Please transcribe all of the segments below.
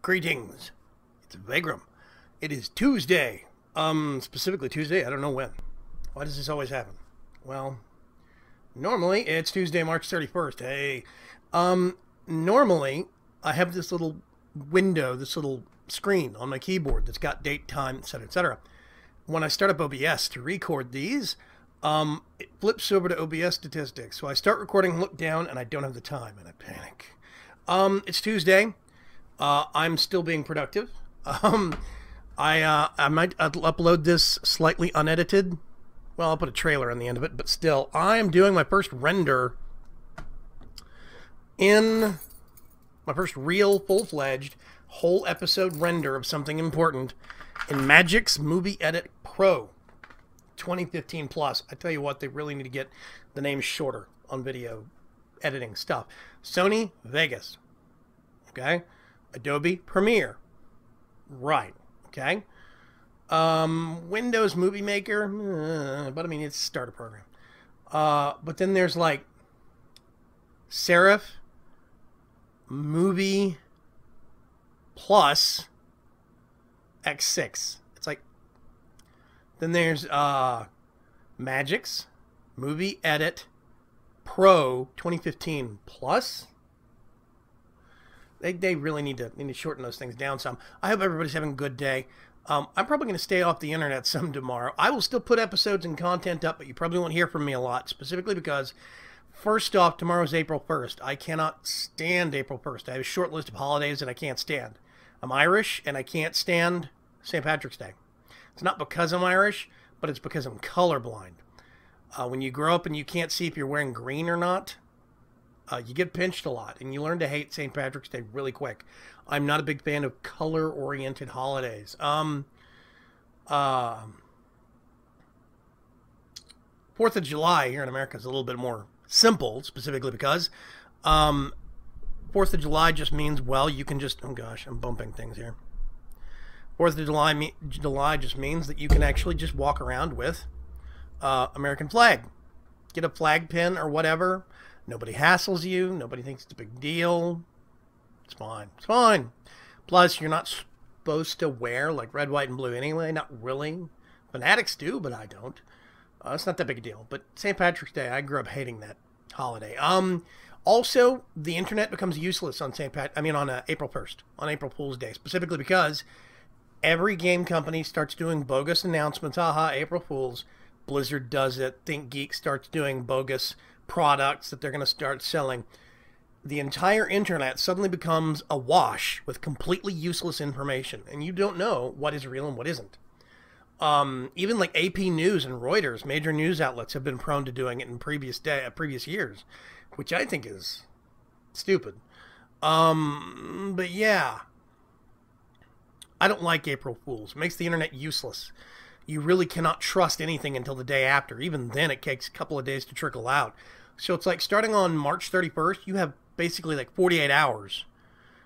Greetings. It's Vaygrim. It is Tuesday. Specifically Tuesday. I don't know when. Why does this always happen? Well, normally it's Tuesday, March 31st. Hey. Normally I have this little window, this little screen on my keyboard that's got date, time, etc., etc. When I start up OBS to record these, it flips over to OBS statistics. So I start recording, look down, and I don't have the time, and I panic. It's Tuesday. I'm still being productive. I might upload this slightly unedited. Well, I'll put a trailer on the end of it, but still, I am doing my first render in my first real, full-fledged, whole episode render of something important in Magic's Movie Edit Pro 2015 Plus. I tell you what, they really need to get the name shorter on video editing stuff. Sony Vegas. Okay? Adobe Premiere. Right. Okay? Windows Movie Maker. But I mean, it's a starter program. But then there's like Serif Movie Plus X6. It's like, then there's Magic's Movie Edit Pro 2015 Plus. They really need to shorten those things down some. I hope everybody's having a good day. I'm probably going to stay off the internet some tomorrow. I will still put episodes and content up, but you probably won't hear from me a lot, specifically because, first off, tomorrow's April 1st. I cannot stand April 1st. I have a short list of holidays that I can't stand. I'm Irish, and I can't stand St. Patrick's Day. It's not because I'm Irish, but it's because I'm colorblind. When you grow up and you can't see if you're wearing green or not, you get pinched a lot, and you learn to hate St. Patrick's Day really quick. I'm not a big fan of color-oriented holidays. 4th of July here in America is a little bit more simple, specifically because 4th of July just means, well, you can just... Oh, gosh, I'm bumping things here. 4th of July just means that you can actually just walk around with American flag. Get a flag pin or whatever. Nobody hassles you. Nobody thinks it's a big deal. It's fine. It's fine. Plus, you're not supposed to wear like red, white, and blue anyway. Not really. Fanatics do, but I don't. It's not that big a deal. But St. Patrick's Day, I grew up hating that holiday. Also, the internet becomes useless on on April 1st, on April Fool's Day, specifically because every game company starts doing bogus announcements. Haha, April Fools. Blizzard does it. ThinkGeek starts doing bogus products that they're going to start selling. The entire internet suddenly becomes awash with completely useless information, and you don't know what is real and what isn't. Even like AP News and Reuters, major news outlets, have been prone to doing it in previous years, which I think is stupid. But yeah, I don't like April Fools. It makes the internet useless. You really cannot trust anything until the day after. Even then, it takes a couple of days to trickle out. So it's like starting on March 31st, you have basically like 48 hours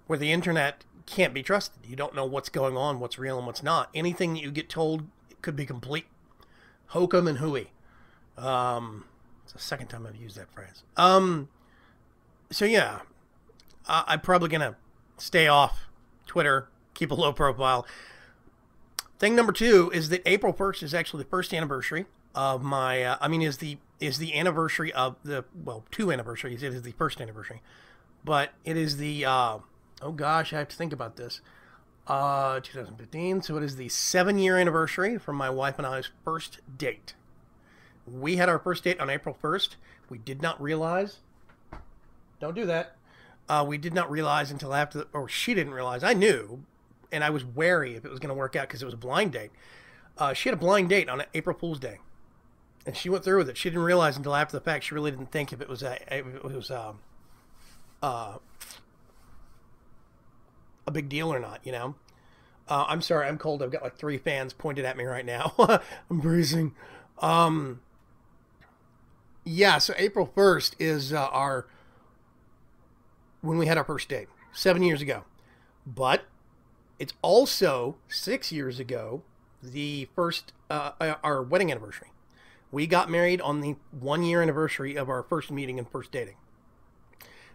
where the internet can't be trusted. You don't know what's going on, what's real and what's not. Anything that you get told could be complete hokum and hooey. It's the second time I've used that phrase. So yeah, I'm probably going to stay off Twitter, keep a low profile. Thing number 2 is that April 1st is actually the first anniversary of my, is the anniversary of the, well, 2 anniversaries. It is the first anniversary. But it is the, oh gosh, I have to think about this. 2015, so it is the 7-year anniversary from my wife and I's first date. We had our first date on April 1st. We did not realize, don't do that. We did not realize until after, or she didn't realize, I knew, and I was wary if it was going to work out because it was a blind date. She had a blind date on April Fool's Day, and she went through with it. She didn't realize until after the fact. She really didn't think if it was a big deal or not. You know. I'm sorry, I'm cold. I've got like 3 fans pointed at me right now. I'm freezing. Yeah. So April 1st is when we had our first date 7 years ago, but it's also 6 years ago, the first, our wedding anniversary. We got married on the 1-year anniversary of our first meeting and first dating.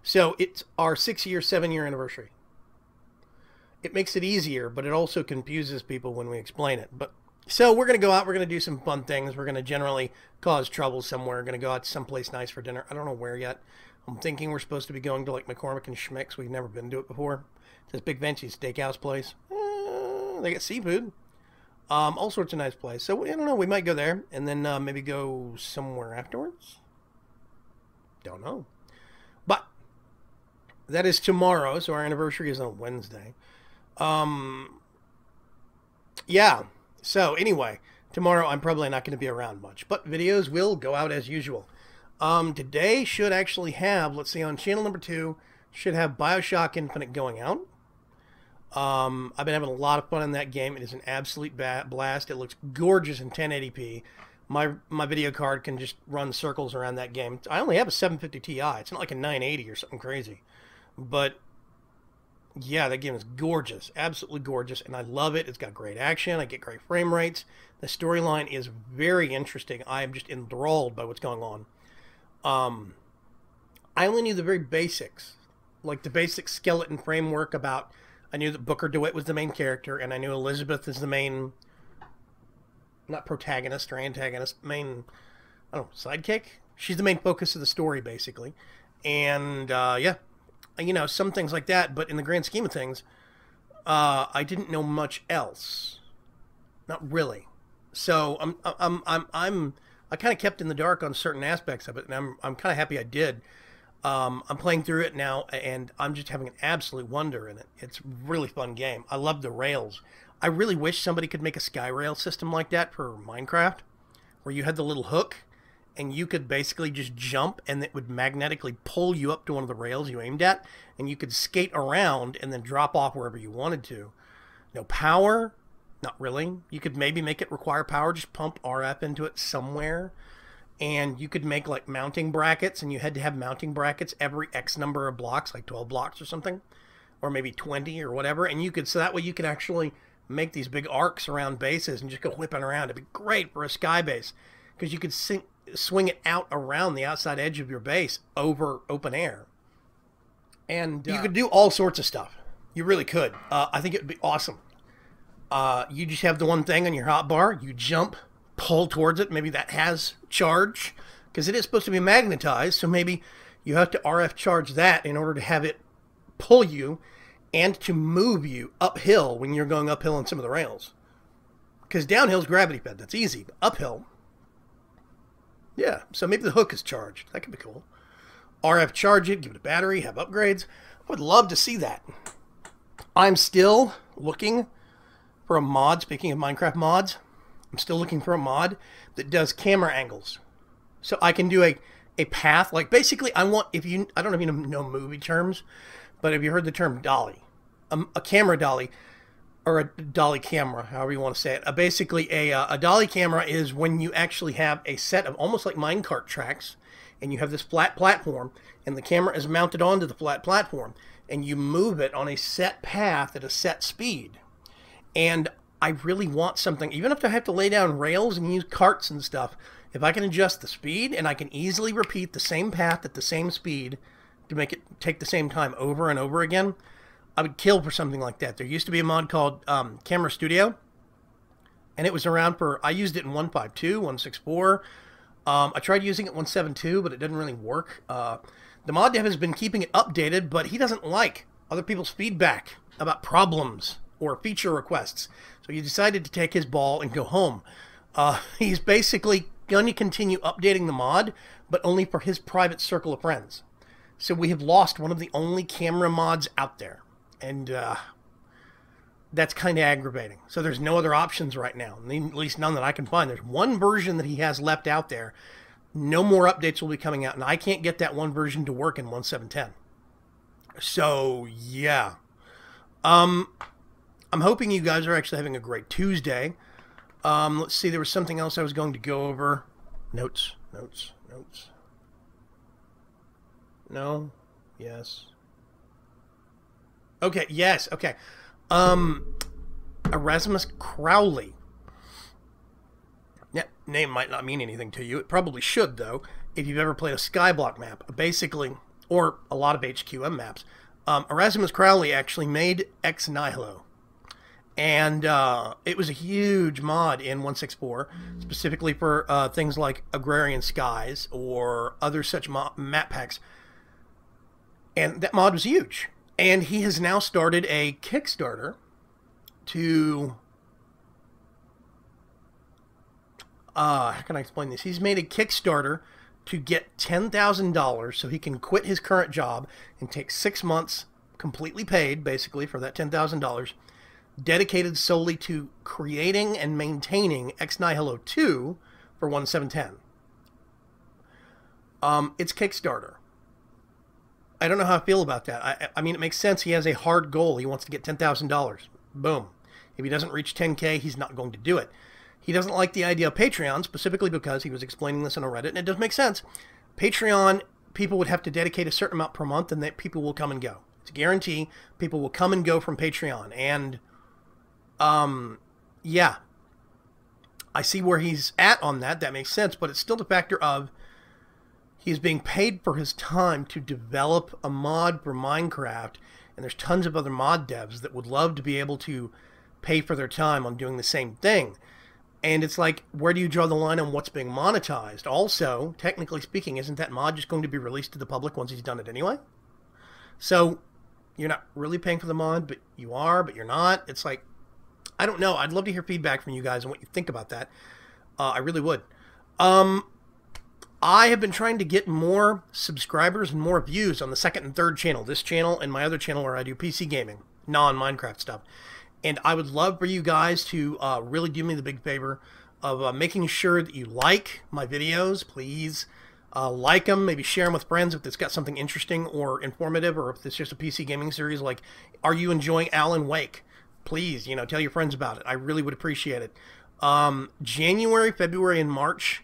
So it's our 6-year, 7-year anniversary. it makes it easier, but it also confuses people when we explain it. But so we're going to go out. We're going to do some fun things. We're going to generally cause trouble somewhere. We're going to go out to someplace nice for dinner. I don't know where yet. I'm thinking we're supposed to be going to like McCormick and Schmick's. We've never been to it before. This big fancy steakhouse place. They get seafood. All sorts of nice places. So I don't know. We might go there and then maybe go somewhere afterwards. Don't know. But that is tomorrow. So our anniversary is on Wednesday. Yeah. So anyway, tomorrow I'm probably not going to be around much, but videos will go out as usual. Today should actually have, let's see, on channel number 2, should have BioShock Infinite going out. I've been having a lot of fun in that game. It is an absolute blast. It looks gorgeous in 1080p. My video card can just run circles around that game. I only have a 750 Ti. It's not like a 980 or something crazy. But yeah, that game is gorgeous. Absolutely gorgeous. And I love it. It's got great action. I get great frame rates. The storyline is very interesting. I am just enthralled by what's going on. I only knew the very basics. Like the basic skeleton framework about... I knew that Booker DeWitt was the main character, and I knew Elizabeth is the main, not protagonist or antagonist, main, I don't know, sidekick? She's the main focus of the story, basically. And, yeah, you know, some things like that, but in the grand scheme of things, I didn't know much else. Not really. So, I kind of kept in the dark on certain aspects of it, and I'm kind of happy I did. I'm playing through it now, and I'm just having an absolute wonder in it. It's a really fun game. I love the rails. I really wish somebody could make a Skyrail system like that for Minecraft, where you had the little hook, and you could basically just jump, and it would magnetically pull you up to one of the rails you aimed at, and you could skate around and then drop off wherever you wanted to. No power? Not really. You could maybe make it require power, just pump RF into it somewhere. And you could make like mounting brackets, and you had to have mounting brackets every X number of blocks, like 12 blocks or something, or maybe 20 or whatever. And you could, so that way you could actually make these big arcs around bases and just go whipping around. It'd be great for a sky base because you could swing it out around the outside edge of your base over open air. And you could do all sorts of stuff. You really could. I think it would be awesome. You just have the one thing on your hotbar, you jump, pull towards it. Maybe that has charge because it is supposed to be magnetized. So maybe you have to RF charge that in order to have it pull you and to move you uphill when you're going uphill on some of the rails. Because downhill's gravity fed. That's easy. But uphill, yeah. So maybe the hook is charged. That could be cool. RF charge it, give it a battery, have upgrades. I would love to see that. I'm still looking for a mod. Speaking of Minecraft mods, I'm still looking for a mod that does camera angles. So I can do a path. Like basically I want, I don't know if you know movie terms, but have you heard the term dolly? A camera dolly, or a dolly camera, however you want to say it. Basically a dolly camera is when you actually have a set of almost like minecart tracks, and you have this flat platform, and the camera is mounted onto the flat platform, and you move it on a set path at a set speed. And I really want something, even if I have to lay down rails and use carts and stuff, if I can adjust the speed and I can easily repeat the same path at the same speed to make it take the same time over and over again, I would kill for something like that. There used to be a mod called Camera Studio, and it was around for, I used it in 1.5.2, 1.6.4. I tried using it 1.7.2, but it didn't really work. The mod dev has been keeping it updated, but he doesn't like other people's feedback about problems or feature requests. So he decided to take his ball and go home. He's basically going to continue updating the mod, but only for his private circle of friends. So we have lost one of the only camera mods out there. And that's kind of aggravating. So there's no other options right now, at least none that I can find. There's one version that he has left out there. No more updates will be coming out, and I can't get that one version to work in 1.7.10. So, yeah. I'm hoping you guys are actually having a great Tuesday. Let's see, there was something else I was going to go over. Notes. No? Yes. Okay, yes, okay. Erasmus Crowley. Yeah, name might not mean anything to you. It probably should, though, if you've ever played a Skyblock map. Basically, or a lot of HQM maps. Erasmus Crowley actually made Ex Nihilo. And it was a huge mod in 1.6.4, specifically for things like Agrarian Skies or other such map packs. And that mod was huge. And he has now started a Kickstarter to... how can I explain this? He's made a Kickstarter to get $10,000 so he can quit his current job and take 6 months completely paid, basically, for that $10,000, dedicated solely to creating and maintaining Ex Nihilo 2 for 1.7.10. It's Kickstarter. I don't know how I feel about that. I mean, it makes sense. He has a hard goal. He wants to get $10,000. Boom. If he doesn't reach 10K, he's not going to do it. He doesn't like the idea of Patreon, specifically because he was explaining this on a Reddit, and it does make sense. Patreon, people would have to dedicate a certain amount per month, and that people will come and go. It's a guarantee. People will come and go from Patreon. And, yeah. I see where he's at on that. That makes sense. But it's still the factor of he's being paid for his time to develop a mod for Minecraft, and there's tons of other mod devs that would love to be able to pay for their time on doing the same thing. And it's like, where do you draw the line on what's being monetized? Also, technically speaking, isn't that mod just going to be released to the public once he's done it anyway? So, you're not really paying for the mod, but you are, but you're not. It's like, I don't know. I'd love to hear feedback from you guys on what you think about that. I really would. I have been trying to get more subscribers and more views on the second and third channel. This channel and my other channel where I do PC gaming, non-Minecraft stuff. And I would love for you guys to really do me the big favor of making sure that you like my videos. Please like them. Maybe share them with friends if it's got something interesting or informative, or if it's just a PC gaming series. Like, are you enjoying Alan Wake? Please, you know, tell your friends about it. I really would appreciate it. January, February, and March,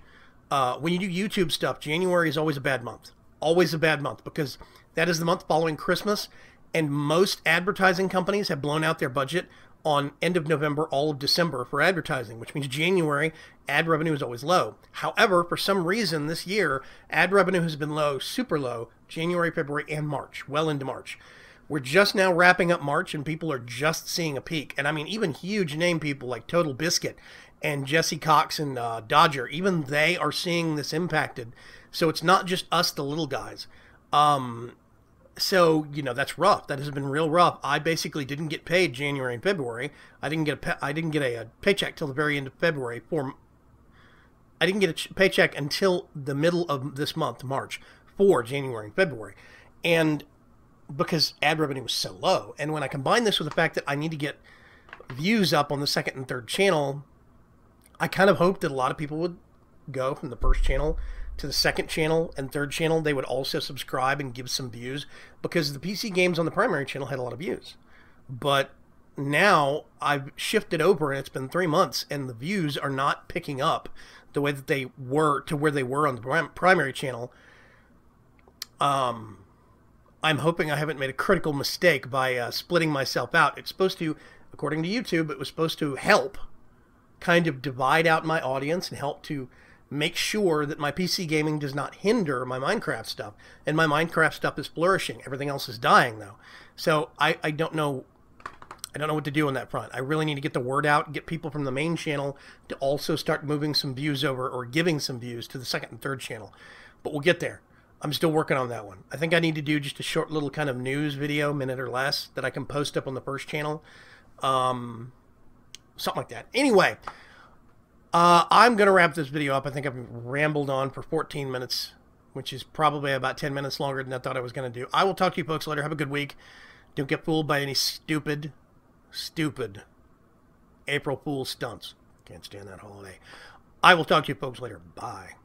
when you do YouTube stuff, January is always a bad month. Always a bad month, because that is the month following Christmas. And most advertising companies have blown out their budget on end of November, all of December for advertising, which means January, ad revenue is always low. However, for some reason this year, ad revenue has been low, super low, January, February, and March, well into March. We're just now wrapping up March, and people are just seeing a peak. And I mean, even huge name people like Total Biscuit and Jesse Cox and Dodger, even they are seeing this impacted. So it's not just us, the little guys. So, you know, that's rough. That has been real rough. I basically didn't get paid January and February. I didn't get a paycheck till the very end of February. I didn't get a paycheck until the middle of this month, March, for January and February. And because ad revenue was so low. And when I combine this with the fact that I need to get views up on the second and third channel, I kind of hoped that a lot of people would go from the first channel to the second channel and third channel. They would also subscribe and give some views, because the PC games on the primary channel had a lot of views. But now I've shifted over, and it's been 3 months, and the views are not picking up the way that they were to where they were on the primary channel. I'm hoping I haven't made a critical mistake by splitting myself out. It's supposed to, according to YouTube, it was supposed to help kind of divide out my audience and help to make sure that my PC gaming does not hinder my Minecraft stuff. And my Minecraft stuff is flourishing. Everything else is dying, though. So I don't know. I don't know what to do on that front. I really need to get the word out, get people from the main channel to also start moving some views over, or giving some views to the second and third channel. But we'll get there. I'm still working on that one. I think I need to do just a short little kind of news video, minute or less, that I can post up on the first channel. Something like that. Anyway, I'm going to wrap this video up. I think I've rambled on for 14 minutes, which is probably about 10 minutes longer than I thought I was going to do. I will talk to you folks later. Have a good week. Don't get fooled by any stupid April Fool's stunts. Can't stand that holiday. I will talk to you folks later. Bye.